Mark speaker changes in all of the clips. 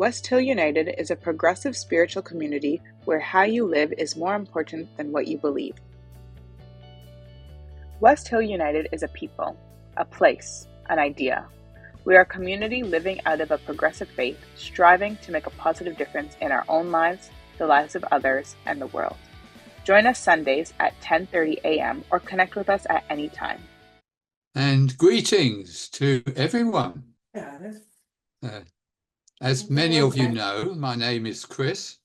Speaker 1: West Hill United is a progressive spiritual community where how you live is more important than what you believe. West Hill United is a people, a place, an idea. We are a community living out of a progressive faith, striving to make a positive difference in our own lives, the lives of others, and the world. Join us Sundays at 10:30 a.m. or connect with us at any time.
Speaker 2: And greetings to everyone. As many of you know, my name is Chris,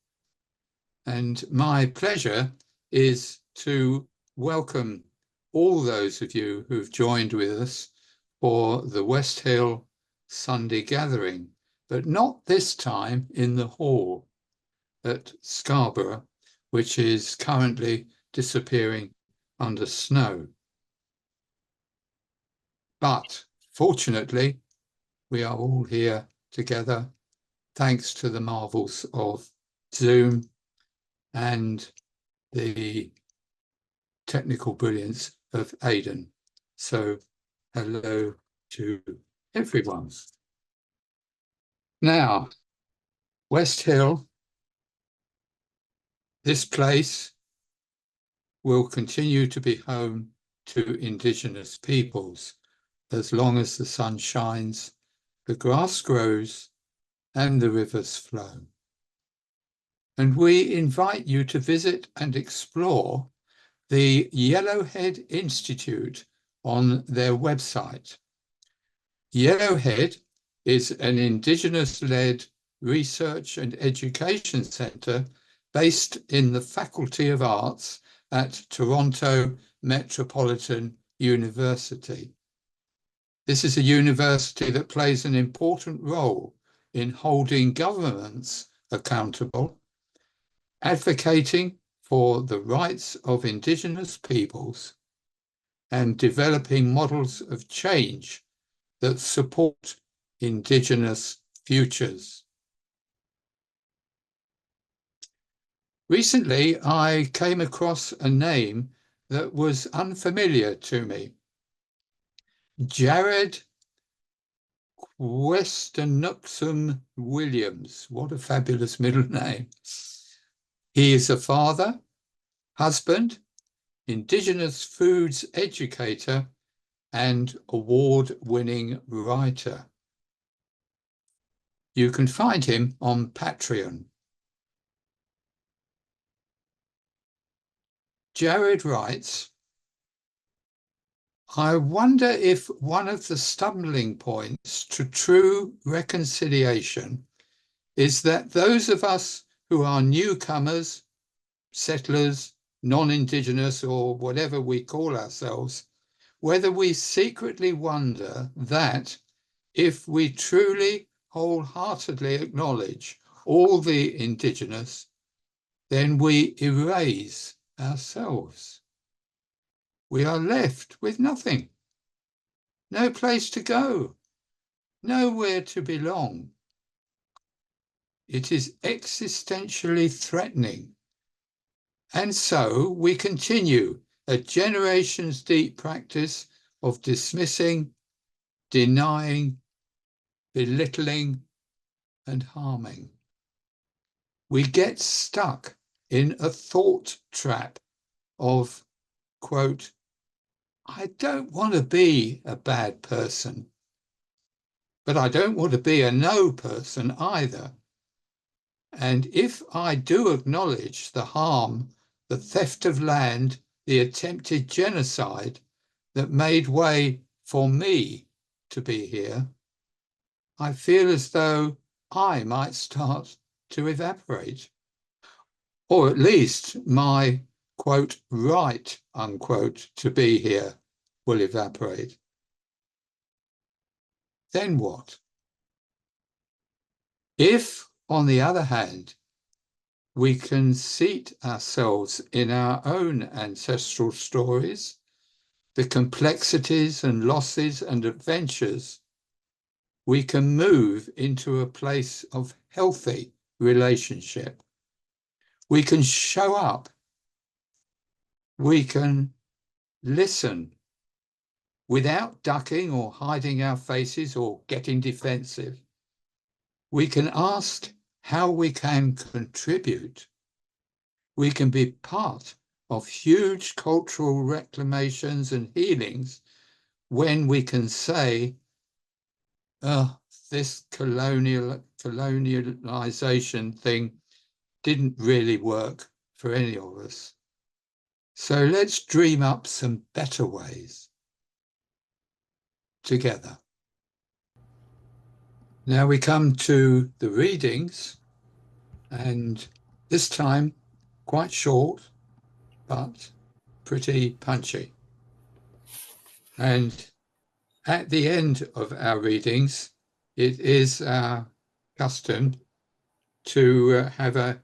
Speaker 2: and my pleasure is to welcome all those of you who've joined with us for the West Hill Sunday gathering, but not this time in the hall at Scarborough, which is currently disappearing under snow. But fortunately, we are all here together thanks to the marvels of Zoom and the technical brilliance of Aidan. So hello to everyone. Now, West Hill, this place will continue to be home to Indigenous peoples as long as the sun shines, the grass grows, and the rivers flow. And we invite you to visit and explore the Yellowhead Institute on their website. Yellowhead is an Indigenous-led research and education centre based in the Faculty of Arts at Toronto Metropolitan University. This is a university that plays an important role in holding governments accountable, advocating for the rights of Indigenous peoples, and developing models of change that support Indigenous futures. Recently, I came across a name that was unfamiliar to me. Jared Westernuxum Williams. What a fabulous middle name. He is a father, husband, Indigenous foods educator, and award-winning writer. You can find him on Patreon. Jared writes, I wonder if one of the stumbling points to true reconciliation is that those of us who are newcomers, settlers, non-Indigenous, or whatever we call ourselves, whether we secretly wonder that if we truly wholeheartedly acknowledge all the Indigenous, then we erase ourselves. We are left with nothing, no place to go, nowhere to belong. It is existentially threatening. And so we continue a generations deep practice of dismissing, denying, belittling, and harming. We get stuck in a thought trap of, quote, I don't want to be a bad person, but I don't want to be a no person either. And if I do acknowledge the harm, the theft of land, the attempted genocide that made way for me to be here, I feel as though I might start to evaporate. Or at least my, quote, right, unquote, to be here will evaporate. Then what? If, on the other hand, we can seat ourselves in our own ancestral stories, the complexities and losses and adventures, we can move into a place of healthy relationship. We can show up. We can listen without ducking or hiding our faces or getting defensive. We can ask how we can contribute. We can be part of huge cultural reclamations and healings when we can say, oh, this colonialization thing didn't really work for any of us. So let's dream up some better ways together. Now we come to the readings, and this time quite short, but pretty punchy. And at the end of our readings, it is our custom to have a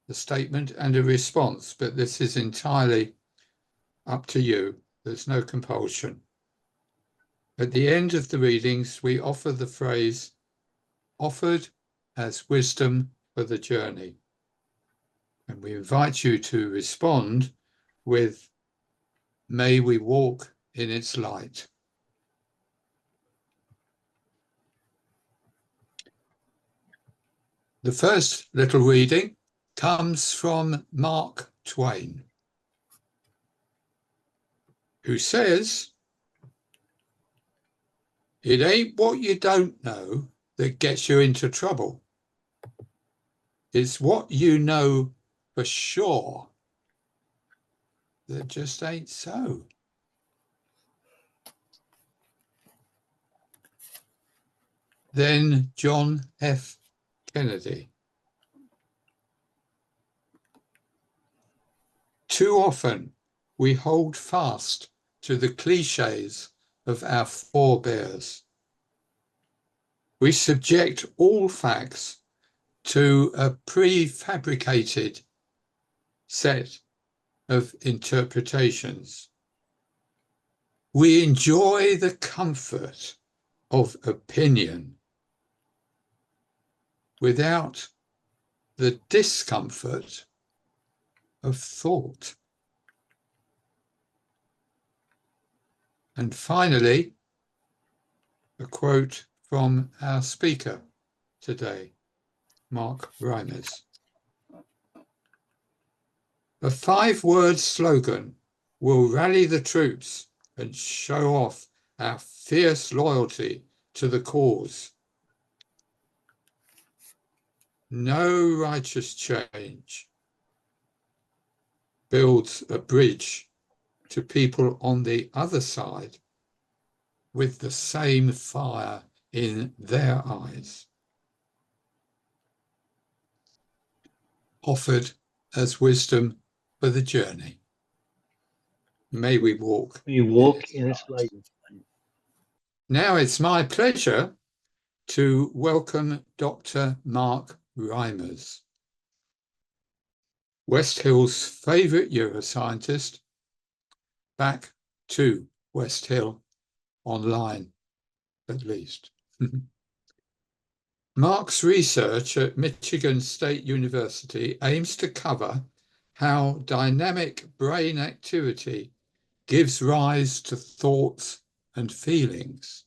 Speaker 2: statement and a response, but this is entirely up to you. There's no compulsion. At the end of the readings, we offer the phrase, offered as wisdom for the journey. And we invite you to respond with, may we walk in its light. The first little reading comes from Mark Twain, who says, it ain't what you don't know that gets you into trouble. It's what you know for sure that just ain't so. Then John F. Kennedy. Too often we hold fast to the cliches of our forebears. We subject all facts to a prefabricated set of interpretations. We enjoy the comfort of opinion without the discomfort of thought. And finally, a quote from our speaker today, Mark Reimers. A 5-word slogan will rally the troops and show off our fierce loyalty to the cause. No righteous change builds a bridge to people on the other side with the same fire in their eyes. Offered as wisdom for the journey. May we walk.
Speaker 3: We walk in its light.
Speaker 2: Now it's my pleasure to welcome Dr. Mark Reimers, West Hill's favourite neuroscientist, back to West Hill, online at least. Mark's research at Michigan State University aims to cover how dynamic brain activity gives rise to thoughts and feelings.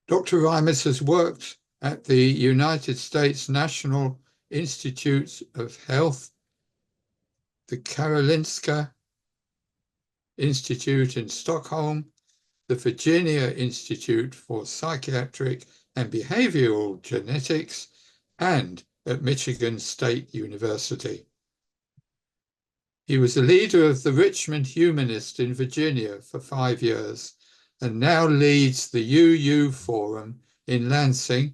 Speaker 2: Dr. Reimers has worked at the United States National Institutes of Health, the Karolinska Institute in Stockholm, the Virginia Institute for Psychiatric and Behavioral Genetics, and at Michigan State University. He was the leader of the Richmond Humanist in Virginia for 5 years and now leads the UU Forum in Lansing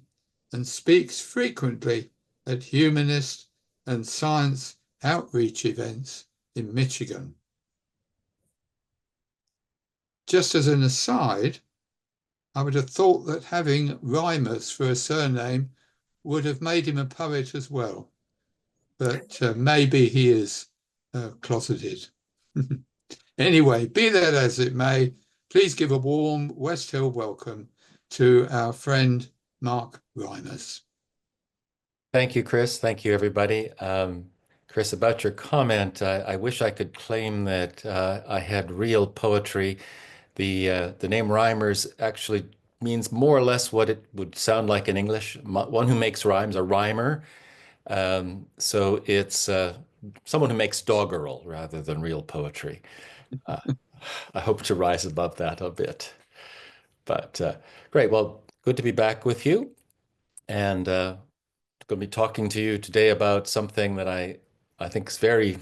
Speaker 2: and speaks frequently at humanist and science outreach events in Michigan. Just as an aside, I would have thought that having Reimers for a surname would have made him a poet as well, but maybe he is closeted. Anyway, be that as it may, please give a warm West Hill welcome to our friend Mark Reimers.
Speaker 4: Thank you, Chris. Thank you, everybody. Chris, about your comment, I wish I could claim that I had real poetry. The name Reimers actually means more or less what it would sound like in English. One who makes rhymes, a rhymer. So it's someone who makes doggerel rather than real poetry. Uh, I hope to rise above that a bit. But great. Well, good to be back with you. And going to be talking to you today about something that I think is very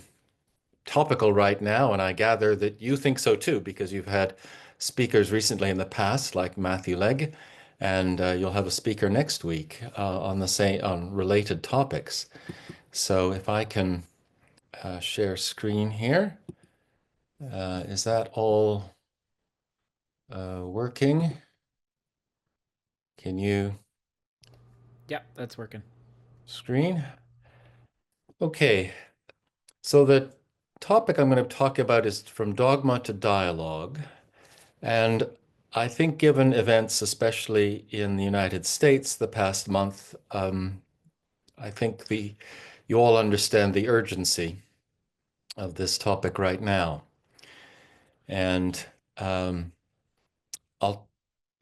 Speaker 4: topical right now, and I gather that you think so too, because you've had speakers recently in the past, like Matthew Legg, and you'll have a speaker next week on the same on related topics. So if I can share screen here, is that all working? Can you
Speaker 3: Yep, that's working.
Speaker 4: screen? Okay, so the topic I'm going to talk about is from dogma to dialogue. And I think given events, especially in the United States the past month, I think you all understand the urgency of this topic right now. And um,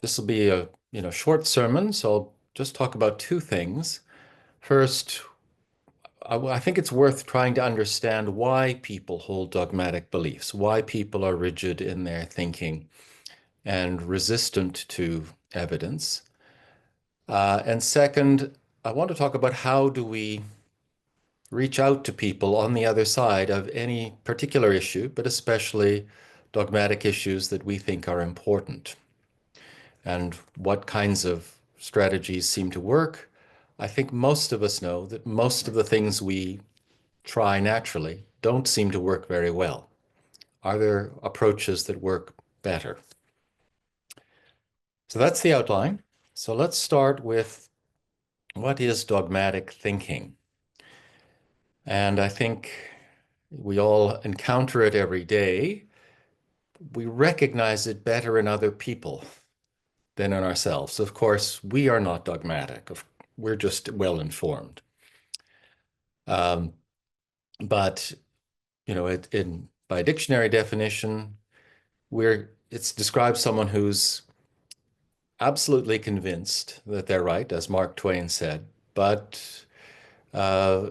Speaker 4: this will be a short sermon, so I'll just talk about two things. First, I think it's worth trying to understand why people hold dogmatic beliefs, why people are rigid in their thinking and resistant to evidence. And second, I want to talk about how do we reach out to people on the other side of any particular issue, but especially dogmatic issues that we think are important, and what kinds of strategies seem to work. I think most of us know that most of the things we try naturally don't seem to work very well. Are there approaches that work better? So that's the outline. So let's start with what is dogmatic thinking? And I think we all encounter it every day. We recognize it better in other people than in ourselves. Of course, we are not dogmatic. We're just well informed. Um, but by dictionary definition, it's describes someone who's absolutely convinced that they're right, as Mark Twain said, but uh,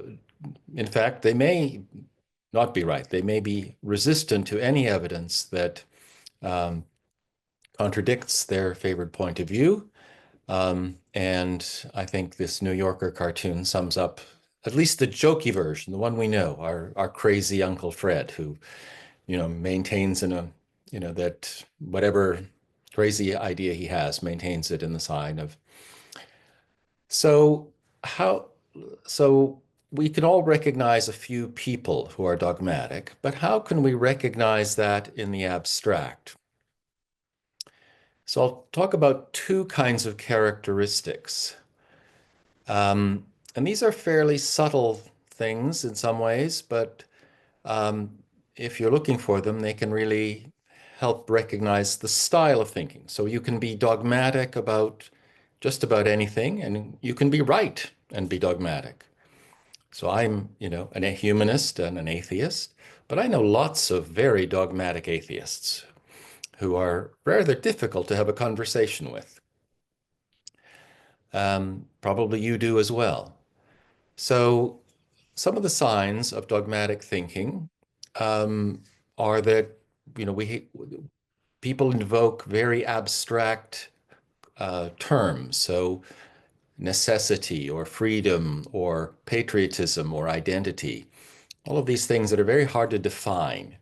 Speaker 4: in fact, they may not be right. They may be resistant to any evidence that um, contradicts their favored point of view. And I think this New Yorker cartoon sums up at least the jokey version, the one we know, our crazy Uncle Fred, who, maintains that whatever crazy idea he has, maintains it in the sign of. So how, so we can all recognize a few people who are dogmatic, but how can we recognize that in the abstract? So I'll talk about two kinds of characteristics. Um, and these are fairly subtle things in some ways, but um, if you're looking for them, they can really help recognize the style of thinking. So you can be dogmatic about just about anything, and you can be right and be dogmatic. So I'm, a humanist and an atheist, but I know lots of very dogmatic atheists who are rather difficult to have a conversation with. Probably you do as well. So some of the signs of dogmatic thinking um, are that, we people invoke very abstract terms. So necessity or freedom or patriotism or identity, all of these things that are very hard to define,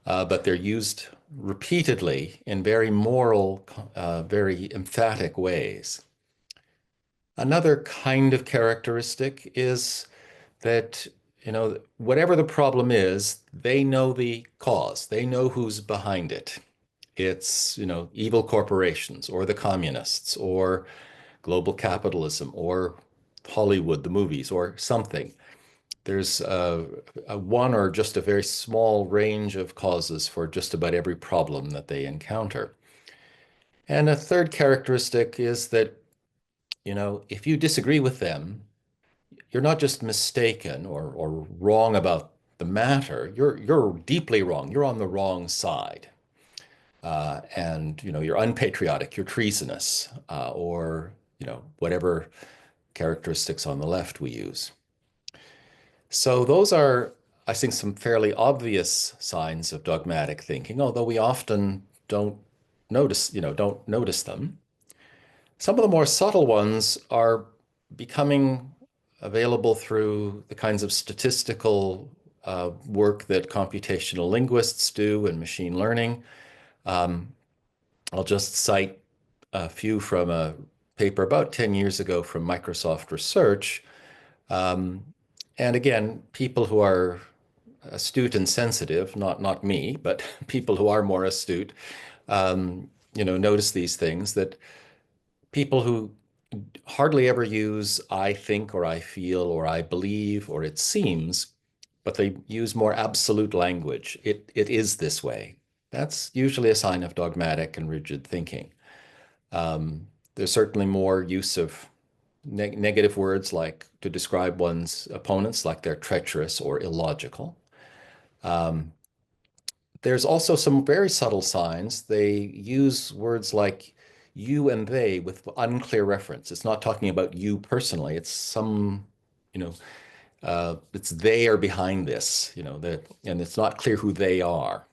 Speaker 4: but they're used repeatedly in very moral, very emphatic ways. Another kind of characteristic is that, whatever the problem is, they know the cause. They know who's behind it. It's, evil corporations or the communists or global capitalism or Hollywood, the movies, or something. There's a one or just a very small range of causes for just about every problem that they encounter. And a third characteristic is that, if you disagree with them, you're not just mistaken or wrong about the matter, you're deeply wrong. You're on the wrong side. and you're unpatriotic, you're treasonous, or whatever characteristics on the left we use. So those are, I think, some fairly obvious signs of dogmatic thinking, although we often don't notice them. Some of the more subtle ones are becoming available through the kinds of statistical work that computational linguists do and machine learning. I'll just cite a few from a paper about 10 years ago from Microsoft Research. And again, people who are astute and sensitive, not me, but people who are more astute, notice these things, that people who hardly ever use I think or I feel or I believe or it seems, but they use more absolute language. It is this way. That's usually a sign of dogmatic and rigid thinking. There's certainly more use of negative words like to describe one's opponents, like they're treacherous or illogical. There's also some very subtle signs. They use words like you and they with unclear reference. It's not talking about you personally. It's it's they are behind this, and it's not clear who they are.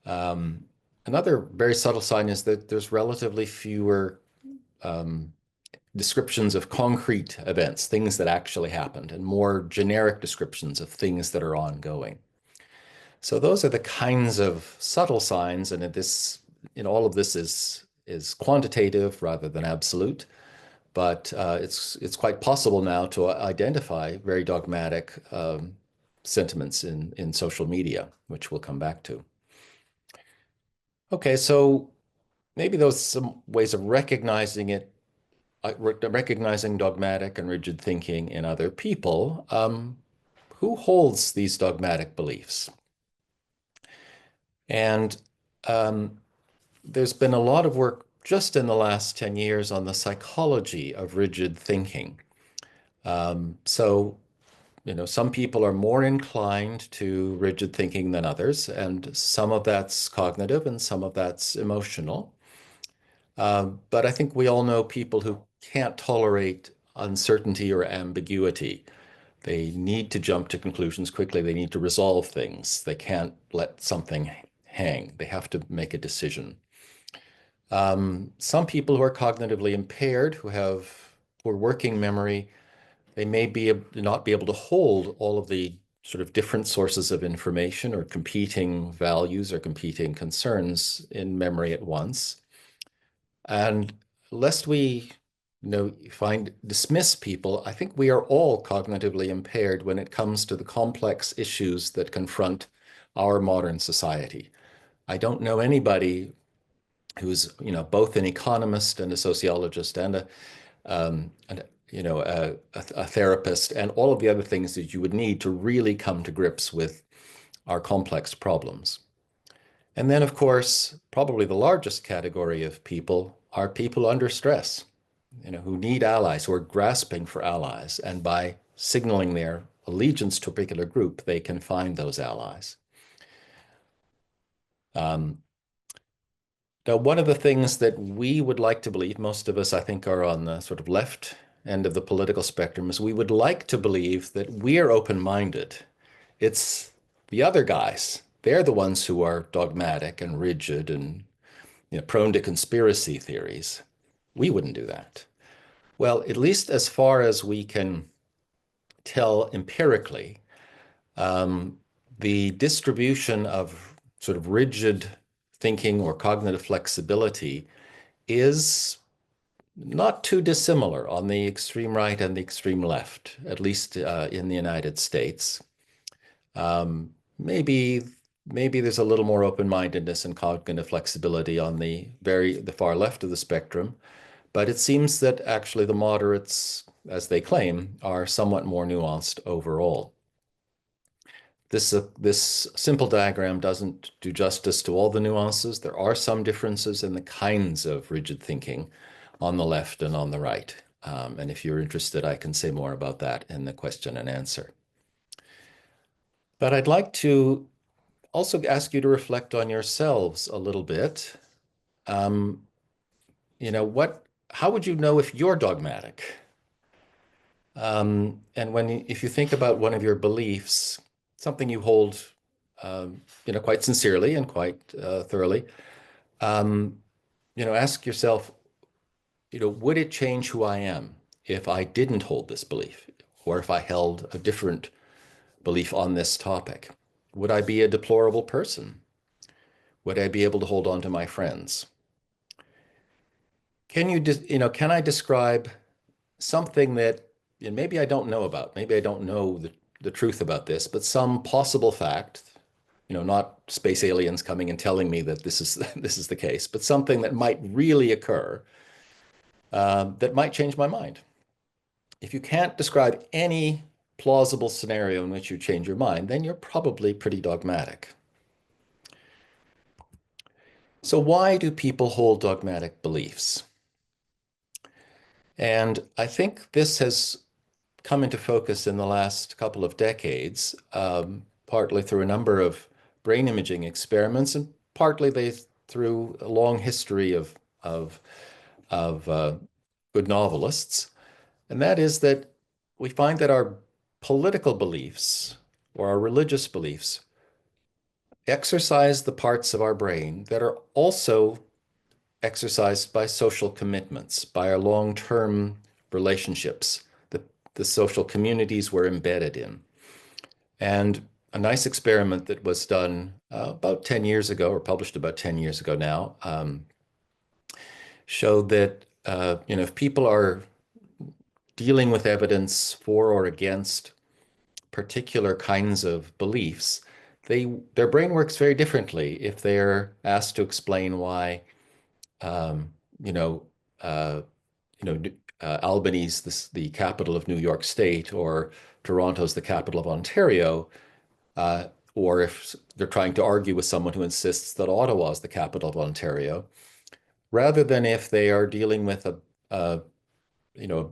Speaker 4: Another very subtle sign is that there's relatively fewer descriptions of concrete events, things that actually happened, and more generic descriptions of things that are ongoing. So those are the kinds of subtle signs, and all of this is quantitative rather than absolute, but it's quite possible now to identify very dogmatic sentiments in social media, which we'll come back to. Okay, so maybe those some ways of recognizing it, recognizing dogmatic and rigid thinking in other people. Who holds these dogmatic beliefs? And there's been a lot of work just in the last 10 years on the psychology of rigid thinking. So, some people are more inclined to rigid thinking than others, and some of that's cognitive and some of that's emotional. But I think we all know people who can't tolerate uncertainty or ambiguity. They need to jump to conclusions quickly. They need to resolve things. They can't let something hang. They have to make a decision. Some people who are cognitively impaired, who have poor working memory, they may not be able to hold all of the sort of different sources of information or competing values or competing concerns in memory at once. And lest we dismiss people, I think we are all cognitively impaired when it comes to the complex issues that confront our modern society. I don't know anybody who's both an economist and a sociologist and a therapist and all of the other things that you would need to really come to grips with our complex problems. And then, of course, probably the largest category of people are people under stress, who need allies, who are grasping for allies, and by signaling their allegiance to a particular group, they can find those allies. Now, one of the things that we would like to believe, most of us, I think, are on the sort of left end of the political spectrum, is we would like to believe that we're open-minded. It's the other guys. They're the ones who are dogmatic and rigid and prone to conspiracy theories. We wouldn't do that. Well, at least as far as we can tell empirically, the distribution of sort of rigid thinking or cognitive flexibility is not too dissimilar on the extreme right and the extreme left, at least in the United States. Maybe there's a little more open-mindedness and cognitive flexibility on the far left of the spectrum, but it seems that actually the moderates, as they claim, are somewhat more nuanced overall. This simple diagram doesn't do justice to all the nuances. There are some differences in the kinds of rigid thinking on the left and on the right. And if you're interested, I can say more about that in the question and answer. But I'd like to also ask you to reflect on yourselves a little bit. You know, how would you know if you're dogmatic? And if you think about one of your beliefs, something you hold, quite sincerely and quite thoroughly, ask yourself, would it change who I am if I didn't hold this belief, or if I held a different belief on this topic? Would I be a deplorable person? Would I be able to hold on to my friends? Can I describe something that maybe I don't know about? Maybe I don't know the truth about this, but some possible fact, not space aliens coming and telling me that this is this is the case, but something that might really occur that might change my mind. If you can't describe any plausible scenario in which you change your mind, then you're probably pretty dogmatic. So why do people hold dogmatic beliefs? And I think this has come into focus in the last couple of decades, partly through a number of brain imaging experiments, and partly through a long history of good novelists. And that is that we find that our political beliefs or our religious beliefs exercise the parts of our brain that are also exercised by social commitments, by our long-term relationships, the social communities we're embedded in. And a nice experiment that was done about 10 years ago, or published about 10 years ago now, showed that if people are dealing with evidence for or against particular kinds of beliefs, their brain works very differently if they're asked to explain why um, you know, uh, Albany's the capital of New York State, or Toronto's the capital of Ontario, uh, or if they're trying to argue with someone who insists that Ottawa is the capital of Ontario, rather than if they are dealing with an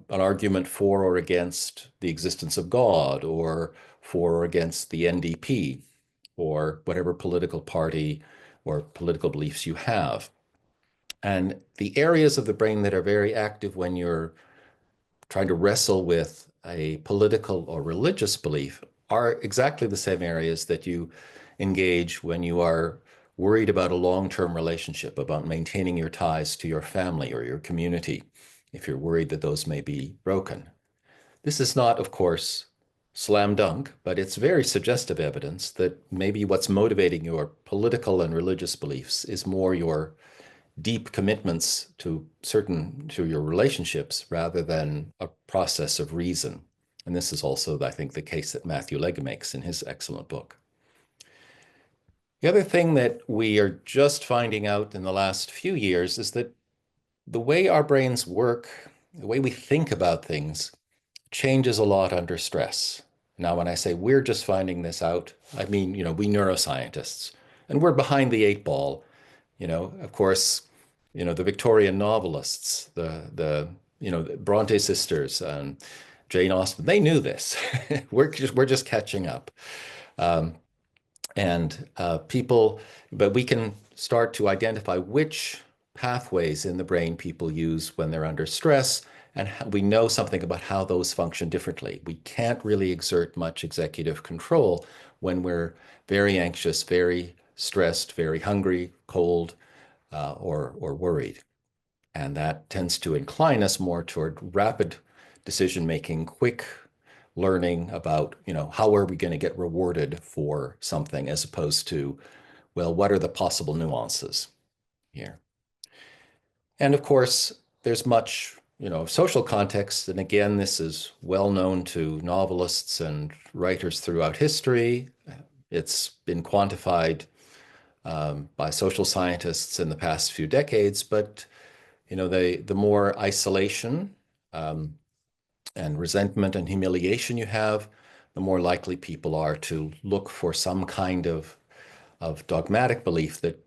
Speaker 4: argument for or against the existence of God, or for or against the NDP, or whatever political party or political beliefs you have. And the areas of the brain that are very active when you're trying to wrestle with a political or religious belief are exactly the same areas that you engage when you are worried about a long-term relationship, about maintaining your ties to your family or your community, if you're worried that those may be broken. This is not, of course, slam dunk, but it's very suggestive evidence that maybe what's motivating your political and religious beliefs is more your deep commitments to your relationships rather than a process of reason. And this is also, I think, the case that Matthew Legge makes in his excellent book. The other thing that we are just finding out in the last few years is that the way our brains work, the way we think about things, changes a lot under stress. Now, when I say we're just finding this out, I mean, we neuroscientists, and we're behind the eight ball. Of course, the Victorian novelists, the Bronte sisters, and Jane Austen, they knew this. we're just catching up. Um, and but we can start to identify which pathways in the brain people use when they're under stress, and we know something about how those function differently. We can't really exert much executive control when we're very anxious, very stressed, very hungry, cold, or worried. And that tends to incline us more toward rapid decision-making, quick learning about, how are we going to get rewarded for something, as opposed to, well, what are the possible nuances here? And of course, there's much, social context. And again, this is well known to novelists and writers throughout history. It's been quantified by social scientists in the past few decades, but the more isolation and resentment and humiliation you have, the more likely people are to look for some kind of dogmatic belief that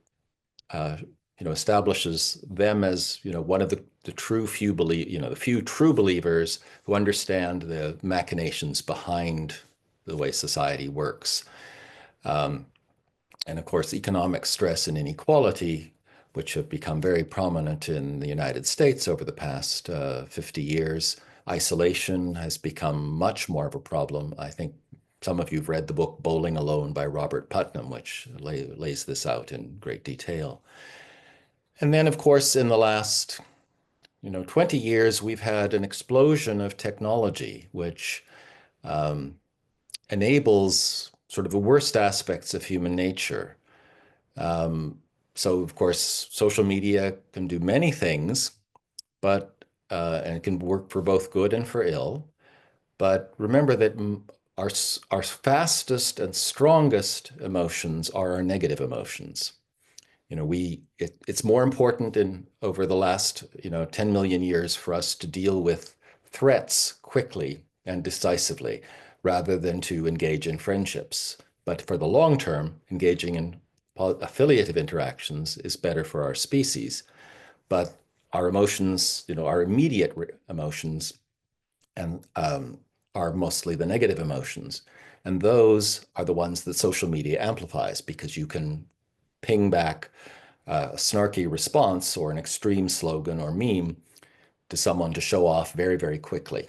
Speaker 4: establishes them as one of the few true believers who understand the machinations behind the way society works. And of course, economic stress and inequality, which have become very prominent in the United States over the past 50 years. Isolation has become much more of a problem. I think some of you have read the book Bowling Alone by Robert Putnam, which lays this out in great detail. And then, of course, in the last 20 years, we've had an explosion of technology, which enables sort of the worst aspects of human nature. So, of course, social media can do many things, but and it can work for both good and for ill. But remember that our fastest and strongest emotions are our negative emotions. It's more important over the last 10 million years for us to deal with threats quickly and decisively rather than to engage in friendships. But for the long term, engaging in affiliative interactions is better for our species. But our emotions, our immediate emotions, and are mostly the negative emotions. And those are the ones that social media amplifies because you can ping back a snarky response or an extreme slogan or meme to someone to show off very, very quickly.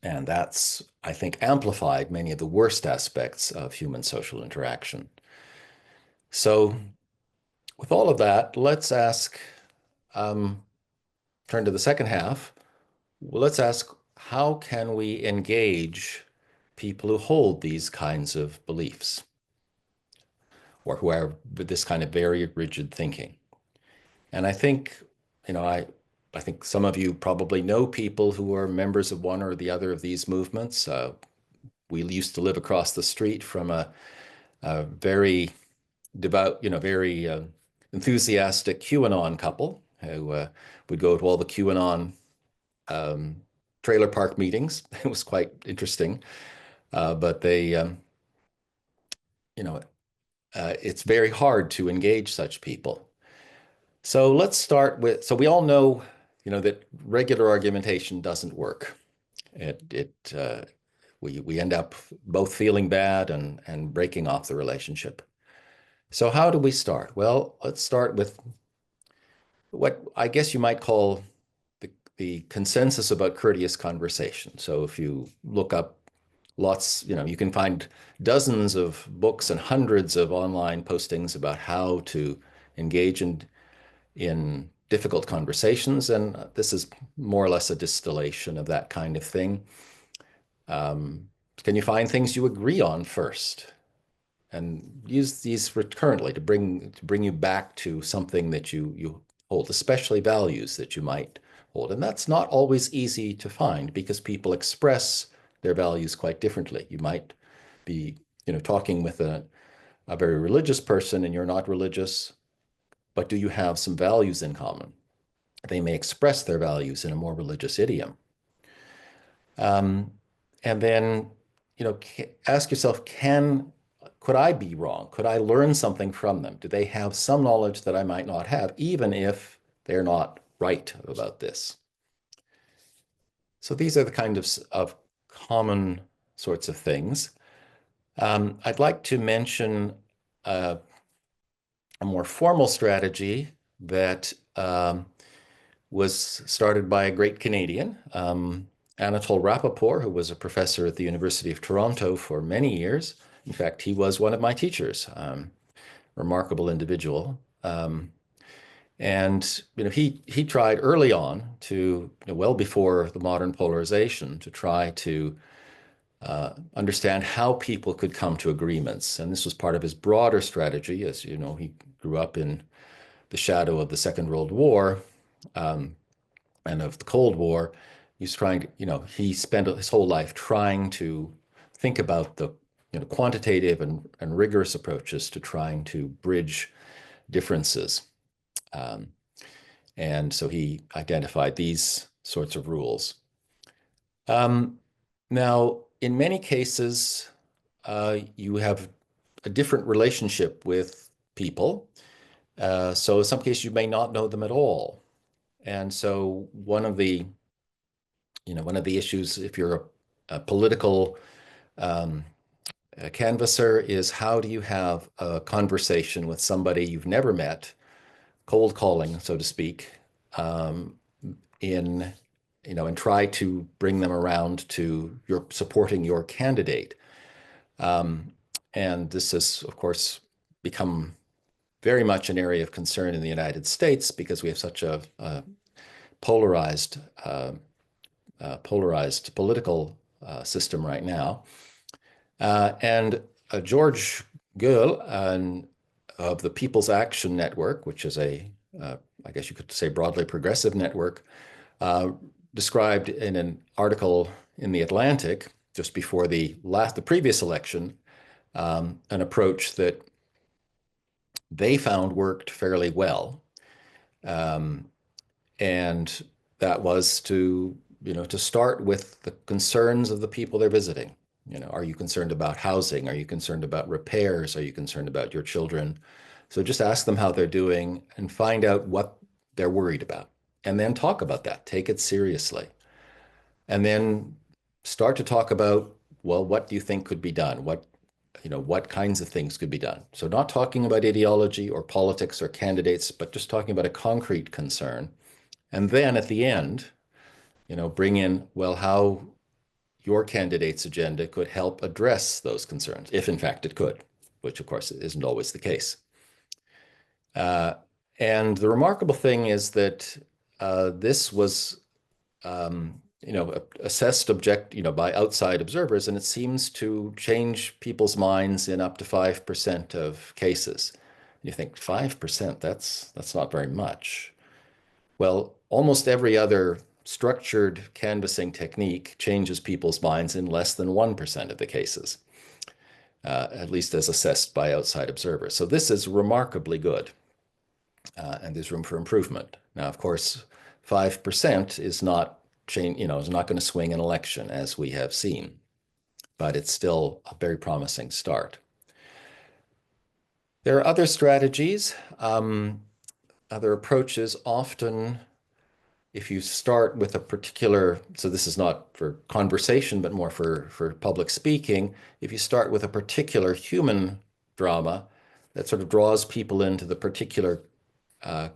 Speaker 4: And that's, I think, amplified many of the worst aspects of human social interaction. So with all of that, let's turn to the second half. Well, let's ask, how can we engage people who hold these kinds of beliefs or who have this kind of very rigid thinking? And I think, I think some of you probably know people who are members of one or the other of these movements. We used to live across the street from a very devout, very enthusiastic QAnon couple who would go to all the QAnon um, trailer park meetings. It was quite interesting, but it's very hard to engage such people. So let's start with, so we all know, that regular argumentation doesn't work. We end up both feeling bad and breaking off the relationship. So how do we start? Well, let's start with what I guess you might call the consensus about courteous conversation. So if you look up lots, you can find dozens of books and hundreds of online postings about how to engage in difficult conversations. And this is more or less a distillation of that kind of thing. Can you find things you agree on first? And use these recurrently to bring you back to something that you hold, especially values that you might hold. And that's not always easy to find because people express their values quite differently. You might be, talking with a very religious person and you're not religious, but do you have some values in common? They may express their values in a more religious idiom. And then, ask yourself, could I be wrong? Could I learn something from them? Do they have some knowledge that I might not have, even if they're not right about this? So these are the kind of common sorts of things. I'd like to mention a more formal strategy that was started by a great Canadian, Anatole Rappaport, who was a professor at the University of Toronto for many years. In fact, he was one of my teachers, remarkable individual. And he tried early on to, well before the modern polarization, to try to understand how people could come to agreements. And this was part of his broader strategy. As you know, he grew up in the shadow of the Second World War and of the Cold War. He's trying to, he spent his whole life trying to think about the quantitative and rigorous approaches to trying to bridge differences. And so he identified these sorts of rules. Now, in many cases, you have a different relationship with people. So in some cases, you may not know them at all. And so one of the issues, if you're a political A canvasser is how do you have a conversation with somebody you've never met, cold calling, so to speak, um, in and try to bring them around to your supporting your candidate. And this has, of course, become very much an area of concern in the United States because we have such a polarized polarized political system right now. And George Goel of the People's Action Network, which is I guess you could say, broadly progressive network, described in an article in The Atlantic just before the previous election, an approach that they found worked fairly well. And that was to start with the concerns of the people they're visiting. Are you concerned about housing? Are you concerned about repairs? Are you concerned about your children? So just ask them how they're doing and find out what they're worried about. And then talk about that. Take it seriously. And then start to talk about, well, what do you think could be done? What kinds of things could be done? So not talking about ideology or politics or candidates, but just talking about a concrete concern. And then at the end, bring in, well, how your candidate's agenda could help address those concerns, if in fact it could, which of course isn't always the case. And the remarkable thing is that this was, assessed by outside observers, and it seems to change people's minds in up to 5% of cases. You think 5%, that's not very much. Well, almost every other structured canvassing technique changes people's minds in less than 1% of the cases, at least as assessed by outside observers. So this is remarkably good, and there's room for improvement. Now, of course, 5% is not is not going to swing an election, as we have seen, but it's still a very promising start. There are other strategies, other approaches. Often, if you start with a particular, so this is not for conversation, but more for public speaking, if you start with a particular human drama that sort of draws people into the particular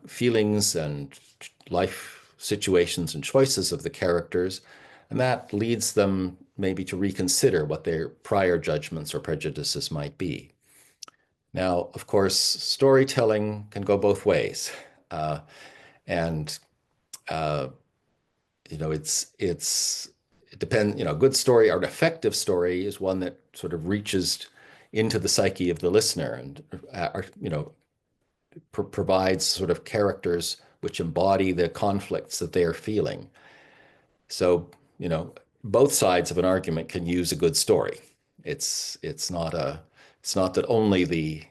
Speaker 4: feelings and life situations and choices of the characters, and that leads them maybe to reconsider what their prior judgments or prejudices might be. Now, of course, storytelling can go both ways. And it depends, a good story or an effective story is one that sort of reaches into the psyche of the listener and, provides sort of characters which embody the conflicts that they are feeling. So, both sides of an argument can use a good story. It's not that only the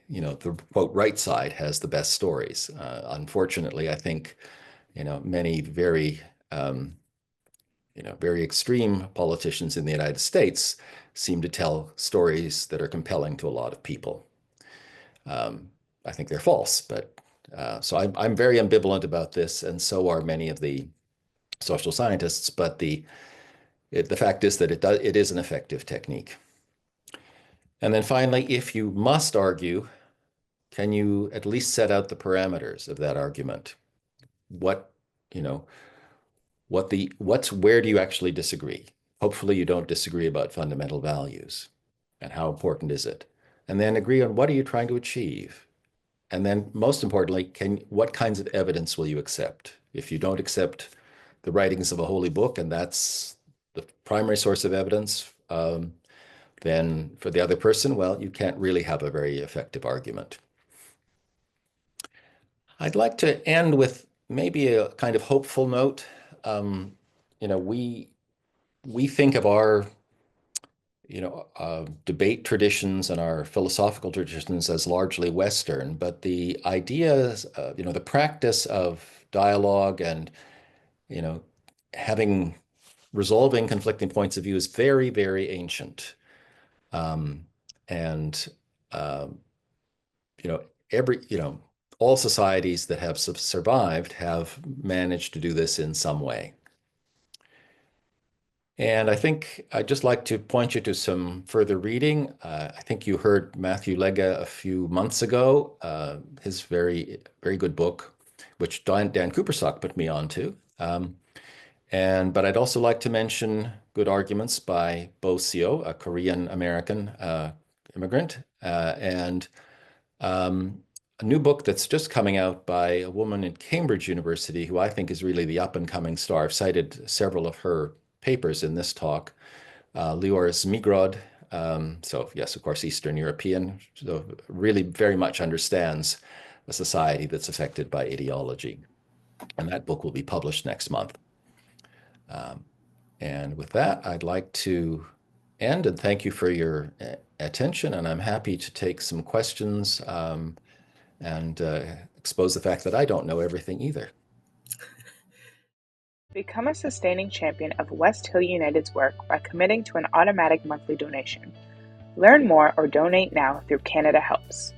Speaker 4: quote right side has the best stories. Unfortunately, I think, many very very extreme politicians in the United States seem to tell stories that are compelling to a lot of people. I think they're false, but so I'm very ambivalent about this, and so are many of the social scientists. But the fact is that it is an effective technique. And then finally, if you must argue, can you at least set out the parameters of that argument? Where do you actually disagree? Hopefully you don't disagree about fundamental values and how important is it? And then agree on what are you trying to achieve? And then most importantly, what kinds of evidence will you accept? If you don't accept the writings of a holy book and that's the primary source of evidence, then for the other person, well, you can't really have a very effective argument. I'd like to end with maybe a kind of hopeful note. We think of our debate traditions and our philosophical traditions as largely Western, but the ideas, the practice of dialogue and, resolving conflicting points of view is very, very ancient. And, all societies that have survived have managed to do this in some way. And I think I'd just like to point you to some further reading. I think you heard Matthew Lega a few months ago, his very, very good book, which Dan Cooperstock put me on to. But I'd also like to mention good arguments by Bo Seo, a Korean American immigrant, and a new book that's just coming out by a woman at Cambridge University who I think is really the up and coming star. I've cited several of her papers in this talk. Lior Zmigrod, so yes, of course, Eastern European, so really very much understands a society that's affected by ideology. And that book will be published next month. And with that, I'd like to end and thank you for your attention. And I'm happy to take some questions and expose the fact that I don't know everything either.
Speaker 1: Become a sustaining champion of West Hill United's work by committing to an automatic monthly donation. Learn more or donate now through Canada Helps.